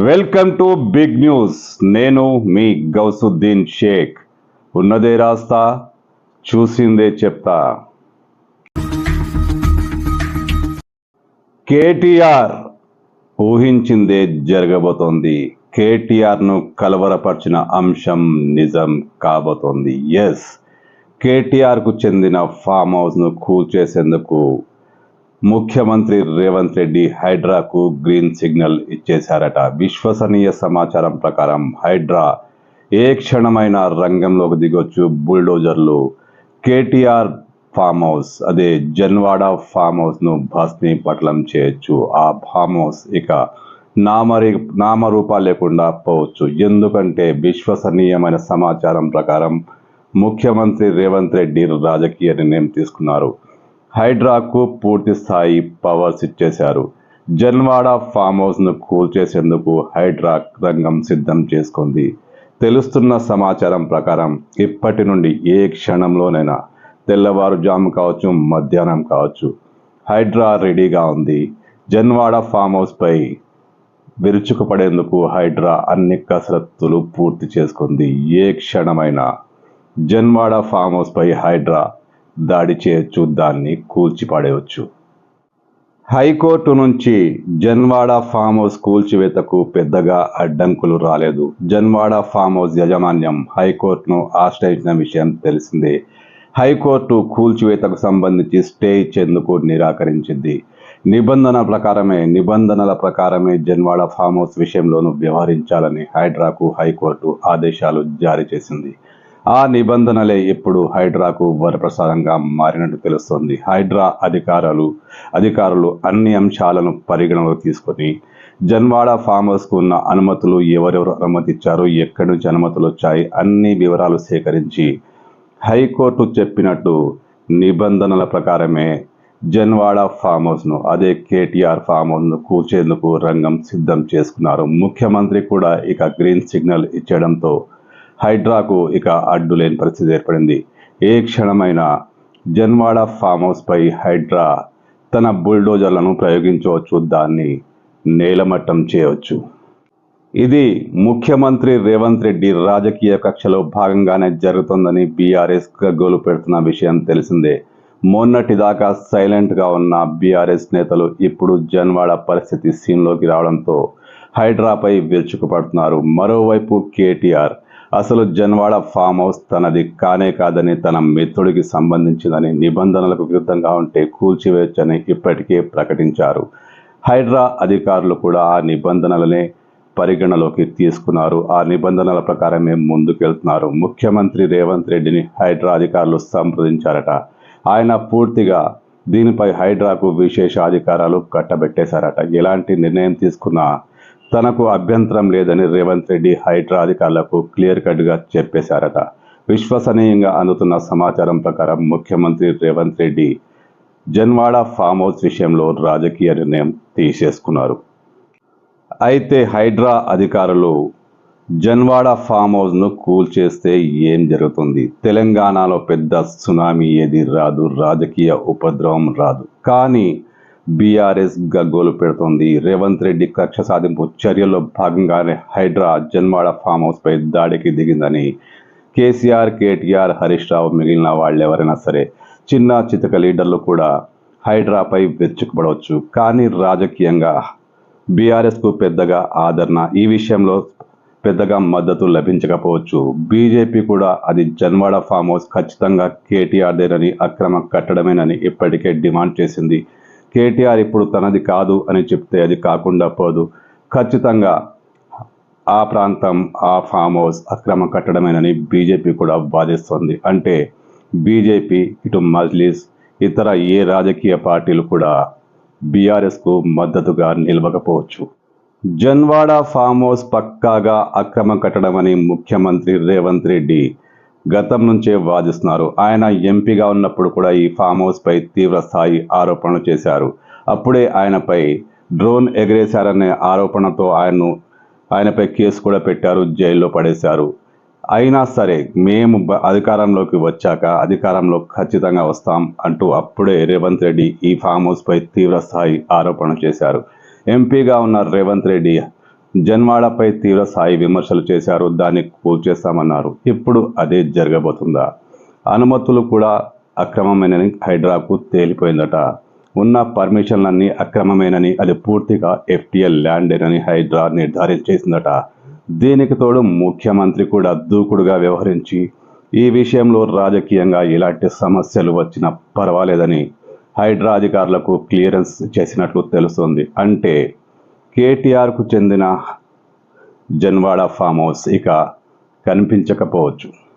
Welcome to big news. నేను మీ గౌసుద్దీన్ షేక్. ఉన్నదే రాస్తా, చూసిందే చెప్తా. కేటీఆర్ ఊహించిందే జరగబోతోంది. కేటీఆర్ను కలవరపరిచిన అంశం నిజం కాబోతోంది. ఎస్, కేటీఆర్కు చెందిన ఫామ్ హౌస్ను కూల్చేసేందుకు ముఖ్యమంత్రి రేవంత్ రెడ్డి హైడ్రాకు గ్రీన్ సిగ్నల్ ఇచ్చేశారట. విశ్వసనీయ సమాచారం ప్రకారం హైడ్రా ఏ క్షణమైన రంగంలోకి దిగొచ్చు. బుల్డోజర్లు కేటీఆర్ ఫామ్ హౌస్, అదే జన్వాడ ఫామ్ హౌస్ను భస్మీపట్లం చేయొచ్చు. ఆ ఫామ్ హౌస్ ఇక నామరూపా లేకుండా పోవచ్చు. ఎందుకంటే విశ్వసనీయమైన సమాచారం ప్రకారం ముఖ్యమంత్రి రేవంత్ రెడ్డి రాజకీయ నిర్ణయం తీసుకున్నారు. హైడ్రాకు పూర్తి స్థాయి పవర్స్ ఇచ్చేశారు. జన్వాడ ఫామ్ హౌస్ను కూల్చేసేందుకు హైడ్రా రంగం సిద్ధం చేసుకుంది. తెలుస్తున్న సమాచారం ప్రకారం ఇప్పటి నుండి ఏ క్షణంలోనైనా, తెల్లవారుజాము కావచ్చు, మధ్యాహ్నం కావచ్చు, హైడ్రా రెడీగా ఉంది. జన్వాడ ఫామ్ హౌస్పై విరుచుకుపడేందుకు హైడ్రా అన్ని కసరత్తులు పూర్తి చేసుకుంది. ఏ క్షణమైనా జన్వాడ ఫామ్ హౌస్పై హైడ్రా దాడి చేయొచ్చు, దాన్ని కూల్చిపడేయవచ్చు. హైకోర్టు నుంచి జన్వాడ ఫామ్ హౌస్ కూల్చివేతకు పెద్దగా అడ్డంకులు రాలేదు. జన్వాడ ఫామ్ హౌస్ యాజమాన్యం హైకోర్టును ఆశ్రయించిన విషయం తెలిసిందే. హైకోర్టు కూల్చివేతకు సంబంధించి స్టే ఇచ్చేందుకు నిరాకరించింది. నిబంధనల ప్రకారమే జన్వాడ ఫామ్ హౌస్ విషయంలోనూ వ్యవహరించాలని హైడ్రాకు హైకోర్టు ఆదేశాలు జారీ చేసింది. ఆ నిబంధనలే ఇప్పుడు హైడ్రాకు వరప్రసాదంగా మారినట్టు తెలుస్తోంది. హైడ్రా అధికారులు అన్ని అంశాలను పరిగణలోకి తీసుకొని జన్వాడ ఫామ్ హౌస్కు ఉన్న అనుమతులు, ఎవరెవరు అనుమతి ఇచ్చారు, ఎక్కడి నుంచి అనుమతులు వచ్చాయి, అన్ని వివరాలు సేకరించి హైకోర్టు చెప్పినట్టు నిబంధనల ప్రకారమే జన్వాడ ఫామ్ హౌస్ను, అదే కేటీఆర్ ఫామ్ హౌస్ను కూల్చేందుకు రంగం సిద్ధం చేసుకున్నారు. ముఖ్యమంత్రి కూడా ఇక గ్రీన్ సిగ్నల్ ఇచ్చేయడంతో హైడ్రాకు ఇక అడ్డులేని పరిస్థితి ఏర్పడింది. ఏ క్షణమైనా జన్వాడ ఫామ్ హౌస్పై హైడ్రా తన బుల్డోజర్లను ప్రయోగించవచ్చు, దాన్ని నేలమట్టం చేయవచ్చు. ఇది ముఖ్యమంత్రి రేవంత్ రెడ్డి రాజకీయ కక్షలో భాగంగానే జరుగుతుందని బీఆర్ఎస్ గగ్గోలు పెడుతున్న విషయం తెలిసిందే. మొన్నటిదాకా సైలెంట్గా ఉన్న బీఆర్ఎస్ నేతలు ఇప్పుడు జన్వాడ పరిస్థితి సీన్లోకి రావడంతో హైడ్రాపై విరుచుకుపడుతున్నారు. మరోవైపు కేటీఆర్ అసలు జన్వాడ ఫామ్ హౌస్ తనది కానే కాదని, తన మిత్రుడికి సంబంధించిందని, నిబంధనలకు విరుద్ధంగా ఉంటే కూల్చివేయొచ్చని ఇప్పటికే ప్రకటించారు. హైడ్రా అధికారులు కూడా ఆ నిబంధనలనే పరిగణలోకి తీసుకున్నారు. ఆ నిబంధనల ప్రకారమే ముందుకెళ్తున్నారు. ముఖ్యమంత్రి రేవంత్ రెడ్డిని హైడ్రా అధికారులు సంప్రదించారట. ఆయన పూర్తిగా దీనిపై హైడ్రాకు విశేష అధికారాలు కట్టబెట్టేశారట. ఎలాంటి నిర్ణయం తీసుకున్నా తనకు అభ్యంతరం లేదని రేవంత్ రెడ్డి హైడ్రా అధికారులకు క్లియర్ కట్గా చెప్పేశారట. విశ్వసనీయంగా అందుతున్న సమాచారం ప్రకారం ముఖ్యమంత్రి రేవంత్ రెడ్డి జన్వాడ ఫామ్ హౌస్ విషయంలో రాజకీయ నిర్ణయం తీసేసుకున్నారు. అయితే హైడ్రా అధికారులు జన్వాడ ఫామ్ హౌస్ను కూల్చేస్తే ఏం జరుగుతుంది? తెలంగాణలో పెద్ద సునామీ ఏది రాదు, రాజకీయ ఉపద్రవం రాదు. కానీ బీఆర్ఎస్ గగ్గోలు పెడుతోంది. రేవంత్ రెడ్డి కక్ష సాధింపు చర్యల్లో భాగంగానే హైడ్రా జన్వాడ ఫామ్ హౌస్పై దాడికి దిగిందని కేసీఆర్, కేటీఆర్, హరీష్ రావు, మిగిలిన వాళ్ళెవరైనా సరే, చిన్న చితక లీడర్లు కూడా హైడ్రాపై విరుచుకుపడవచ్చు. కానీ రాజకీయంగా బీఆర్ఎస్కు పెద్దగా ఆదరణ, ఈ విషయంలో పెద్దగా మద్దతు లభించకపోవచ్చు. బీజేపీ కూడా అది జన్వాడ ఫామ్ హౌస్ ఖచ్చితంగా కేటీఆర్దేనని, అక్రమ కట్టడమేనని ఇప్పటికే డిమాండ్ చేసింది. కేటీఆర్ ఇప్పుడు తనది కాదు అని చెప్తే అది కాకుండా పోదు. ఖచ్చితంగా ఆ ప్రాంతం, ఆ ఫామ్ హౌస్ అక్రమ కట్టడమేనని బీజేపీ కూడా వాదిస్తోంది. అంటే బీజేపీ, ఇటు మజ్లిస్, ఇతర ఏ రాజకీయ పార్టీలు కూడా బీఆర్ఎస్కు మద్దతుగా నిలవకపోవచ్చు. జన్వాడ ఫామ్ హౌస్ పక్కాగా అక్రమ కట్టడమని ముఖ్యమంత్రి రేవంత్ రెడ్డి గతం నుంచే వాదిస్తున్నారు. ఆయన ఎంపీగా ఉన్నప్పుడు కూడా ఈ ఫామ్ హౌస్పై తీవ్ర స్థాయి ఆరోపణలు చేశారు. అప్పుడే ఆయనపై డ్రోన్ ఎగరేశారనే ఆరోపణతో ఆయనపై కేసు కూడా పెట్టారు, జైల్లో పడేశారు. అయినా సరే మేము అధికారంలోకి వచ్చాక అధికారంలో ఖచ్చితంగా వస్తాం అంటూ అప్పుడే రేవంత్ రెడ్డి ఈ ఫామ్ హౌస్పై తీవ్ర స్థాయి ఆరోపణలు చేశారు. ఎంపీగా ఉన్న రేవంత్ రెడ్డి జన్వాడపై తీవ్ర స్థాయి విమర్శలు చేశారు. దాన్ని కూల్చేస్తామన్నారు. ఇప్పుడు అదే జరగబోతుందా? అనుమతులు కూడా అక్రమమేనని హైడ్రాకు తేలిపోయిందట. ఉన్న పర్మిషన్లన్నీ అక్రమమేనని, అది పూర్తిగా ఎఫ్టీఎల్ ల్యాండేనని హైడ్రా నిర్ధారించేసిందట. దీనికి తోడు ముఖ్యమంత్రి కూడా దూకుడుగా వ్యవహరించి ఈ విషయంలో రాజకీయంగా ఎలాంటి సమస్యలు వచ్చినా పర్వాలేదని హైడ్రా అధికారులకు క్లియరెన్స్ చేసినట్లు తెలుస్తోంది. అంటే కేటీఆర్కు చెందిన జన్వాడ ఫామ్ హౌస్ ఇక కనిపించకపోవచ్చు.